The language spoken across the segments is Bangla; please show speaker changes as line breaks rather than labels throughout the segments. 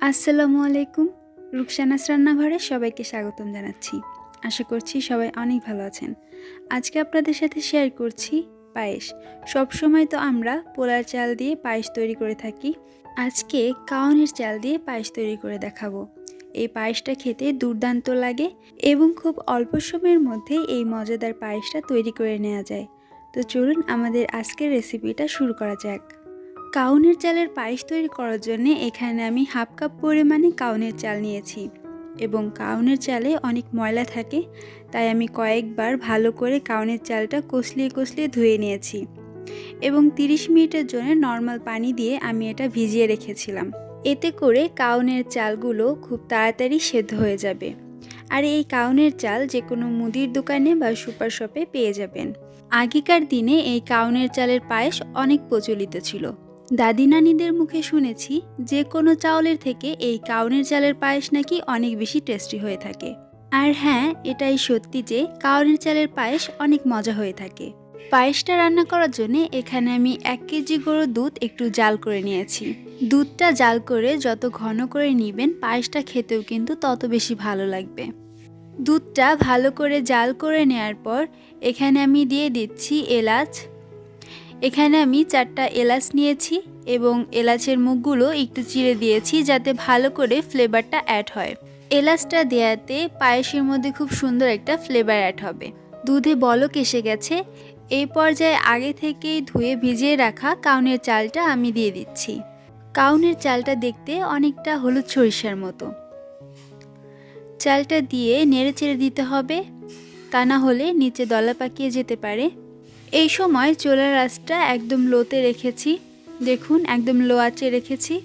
আসসালামু আলাইকুম। রুকসানাস রান্নাঘরে সবাইকে স্বাগতম জানাচ্ছি। আশা করছি সবাই অনেক ভালো আছেন। আজকে আপনাদের সাথে শেয়ার করছি পায়েস। সবসময় তো আমরা পোলার চাল দিয়ে পায়েস তৈরি করে থাকি। আজকে কাউনের চাল দিয়ে পায়েস তৈরি করে দেখাবো। এই পায়েসটা খেতে দুর্দান্ত লাগে এবং খুব অল্প সময়ের মধ্যে এই মজাদার পায়েসটা তৈরি করে নেওয়া যায়। তো চলুন আমাদের আজকের রেসিপিটা শুরু করা যাক। কাউনের চালের পায়েস তৈরি করার জন্য এখানে আমি হাফ কাপ পরিমাণে কাউনের চাল নিয়েছি এবং কাউনের চালে অনেক ময়লা থাকে, তাই আমি কয়েকবার ভালো করে কাউনের চালটা কষলিয়ে ধুয়ে নিয়েছি এবং 30 মিনিটের জন্য নর্মাল পানি দিয়ে আমি এটা ভিজিয়ে রেখেছিলাম। এতে করে কাউনের চালগুলো খুব তাড়াতাড়ি সেদ্ধ হয়ে যাবে। আর এই কাউনের চাল যে কোনো মুদির দোকানে বা সুপার শপে পেয়ে যাবেন। আগেকার দিনে এই কাউনের চালের পায়েস অনেক প্রচলিত ছিল। দাদি নানিদের মুখে শুনেছি যে কোনো চাউলের থেকে এই কাউনের চালের পায়েস নাকি অনেক বেশি টেস্টি হয়ে থাকে। আর হ্যাঁ, এটাই সত্যি যে কাউনের চালের পায়েস অনেক মজা হয়ে থাকে। পায়েসটা রান্না করার জন্য এখানে আমি 1 কেজি গরুর দুধ একটু জাল করে নিয়েছি। দুধটা জাল করে যত ঘন করে নেবেন পায়েসটা খেতেও কিন্তু তত বেশি ভালো লাগবে। দুধটা ভালো করে জাল করে নেওয়ার পর এখানে আমি দিয়ে দিচ্ছি এলাচ। এখানে আমি 4টা এলাচ নিয়েছি এবং এলাচের মুখগুলো একটু চিড়ে দিয়েছি যাতে ভালো করে ফ্লেভারটা অ্যাড হয়। এলাচটা দেওয়াতে পায়েসের মধ্যে খুব সুন্দর একটা ফ্লেভার অ্যাড হবে। দুধে বলক এসে গেছে। এই পর্যায়ে আগে থেকেই ধুয়ে ভিজিয়ে রাখা কাউনের চালটা আমি দিয়ে দিচ্ছি। কাউনের চালটা দেখতে অনেকটা হলুদ সরিষার মতো। চালটা দিয়ে নেড়ে চেড়ে দিতে হবে, তা না হলে নিচে দলা পাকিয়ে যেতে পারে। এই সময় চুলার আঁচটা একদম লোতে রেখেছি। দেখুন, একদম লো আঁচে রেখেছি।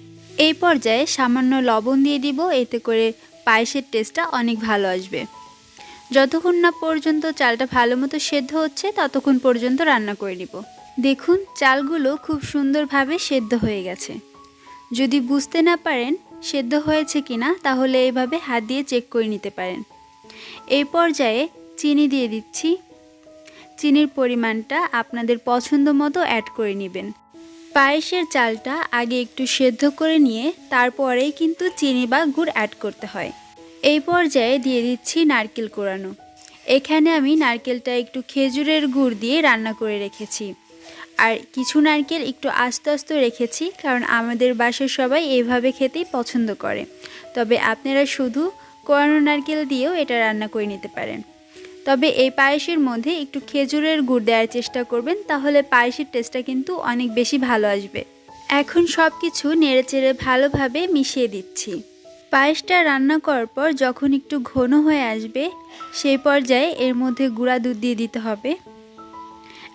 এই পর্যায়ে সামান্য লবণ দিয়ে দিব, এতে করে পায়েসের টেস্টটা অনেক ভালো আসবে। যতক্ষণ না পর্যন্ত চালটা ভালো মতো সেদ্ধ হচ্ছে ততক্ষণ পর্যন্ত রান্না করে নিব। দেখুন, চালগুলো খুব সুন্দরভাবে সেদ্ধ হয়ে গেছে। যদি বুঝতে না পারেন সেদ্ধ হয়েছে কিনা তাহলে এইভাবে হাত দিয়ে চেক করে নিতে পারেন। এই পর্যায়ে চিনি দিয়ে দিচ্ছি। চিনির পরিমাণটা আপনাদের পছন্দ মতো অ্যাড করে নেবেন। পায়েসের চালটা আগে একটু সেদ্ধ করে নিয়ে তারপরেই কিন্তু চিনি বা গুড় অ্যাড করতে হয়। এই পর্যায়ে দিয়ে দিচ্ছি নারকেল কোড়ানো। এখানে আমি নারকেলটা একটু খেজুরের গুড় দিয়ে রান্না করে রেখেছি। আর কিছু নারকেল একটু আস্তে আস্তে রেখেছি, কারণ আমাদের বাসায় সবাই এইভাবে খেতেই পছন্দ করে। তবে আপনারা শুধু কোড়ানো নারকেল দিয়েও এটা রান্না করে নিতে পারেন। তবে এই পায়েসের মধ্যে একটু খেজুরের গুড় দেওয়ার চেষ্টা করবেন, তাহলে পায়েসের টেস্টটা কিন্তু অনেক বেশি ভালো আসবে। এখন সব কিছু নেড়েচেড়ে ভালোভাবে মিশিয়ে দিচ্ছি। পায়েসটা রান্না করার পর যখন একটু ঘন হয়ে আসবে সেই পর্যায়ে এর মধ্যে গুঁড়া দুধ দিয়ে দিতে হবে।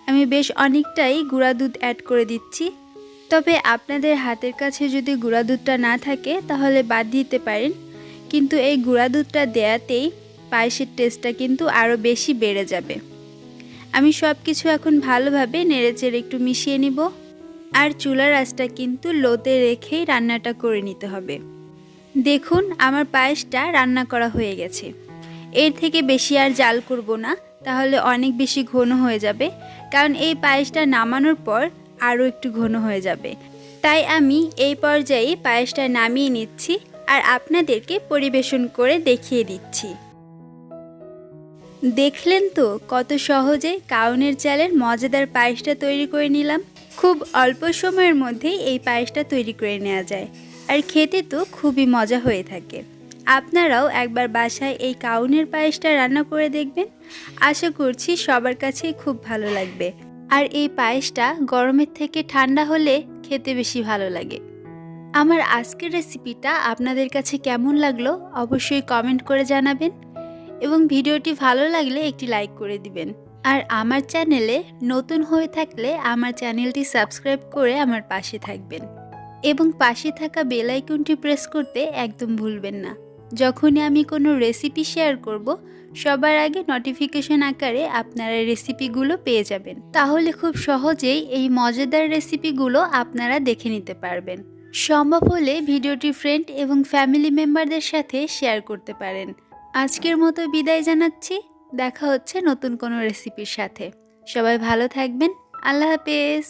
আমি বেশ অনেকটাই গুঁড়া দুধ অ্যাড করে দিচ্ছি। তবে আপনাদের হাতের কাছে যদি গুঁড়া দুধটা না থাকে তাহলে বাদ দিতে পারেন, কিন্তু এই গুঁড়া দুধটা দেওয়াতেই পায়েসের টেস্টটা কিন্তু আরও বেশি বেড়ে যাবে। আমি সব কিছু এখন ভালোভাবে নেড়েচেড়ে একটু মিশিয়ে নিব। আর চুলার আঁচটা কিন্তু লোতে রেখেই রান্নাটা করে নিতে হবে। দেখুন, আমার পায়েসটা রান্না করা হয়ে গেছে। এর থেকে বেশি আর জাল করব না, তাহলে অনেক বেশি ঘন হয়ে যাবে, কারণ এই পায়েসটা নামানোর পর আরও একটু ঘন হয়ে যাবে। তাই আমি এই পর্যায়ে পায়েসটা নামিয়ে নিচ্ছি আর আপনাদেরকে পরিবেশন করে দেখিয়ে দিচ্ছি। দেখলেন তো কত সহজে কাউনের চালের মজাদার পায়েসটা তৈরি করে নিলাম। খুব অল্প সময়ের মধ্যেই এই পায়েসটা তৈরি করে নেওয়া যায় আর খেতে তো খুবই মজা হয়ে থাকে। আপনারাও একবার বাসায় এই কাউনের পায়েসটা রান্না করে দেখবেন। আশা করছি সবার কাছেই খুব ভালো লাগবে। আর এই পায়েসটা গরমের থেকে ঠান্ডা হলে খেতে বেশি ভালো লাগে। আমার আজকের রেসিপিটা আপনাদের কাছে কেমন লাগলো অবশ্যই কমেন্ট করে জানাবেন এবং ভিডিওটি ভালো লাগলে একটি লাইক করে দিবেন। আর আমার চ্যানেলে নতুন হয়ে থাকলে আমার চ্যানেলটি সাবস্ক্রাইব করে আমার পাশে থাকবেন এবং পাশে থাকা বেল আইকনটি প্রেস করতে একদম ভুলবেন না। যখনই আমি কোনো রেসিপি শেয়ার করব সবার আগে নোটিফিকেশন আকারে আপনারা রেসিপিগুলো পেয়ে যাবেন। তাহলে খুব সহজেই এই মজাদার রেসিপিগুলো আপনারা দেখে নিতে পারবেন। সম্ভব হলে ভিডিওটি ফ্রেন্ড এবং ফ্যামিলি মেম্বারদের সাথে শেয়ার করতে পারেন। আজকের মতো বিদায় জানাচ্ছি। দেখা হচ্ছে নতুন কোনো রেসিপির সাথে। সবাই ভালো থাকবেন। আল্লাহ হাফেজ।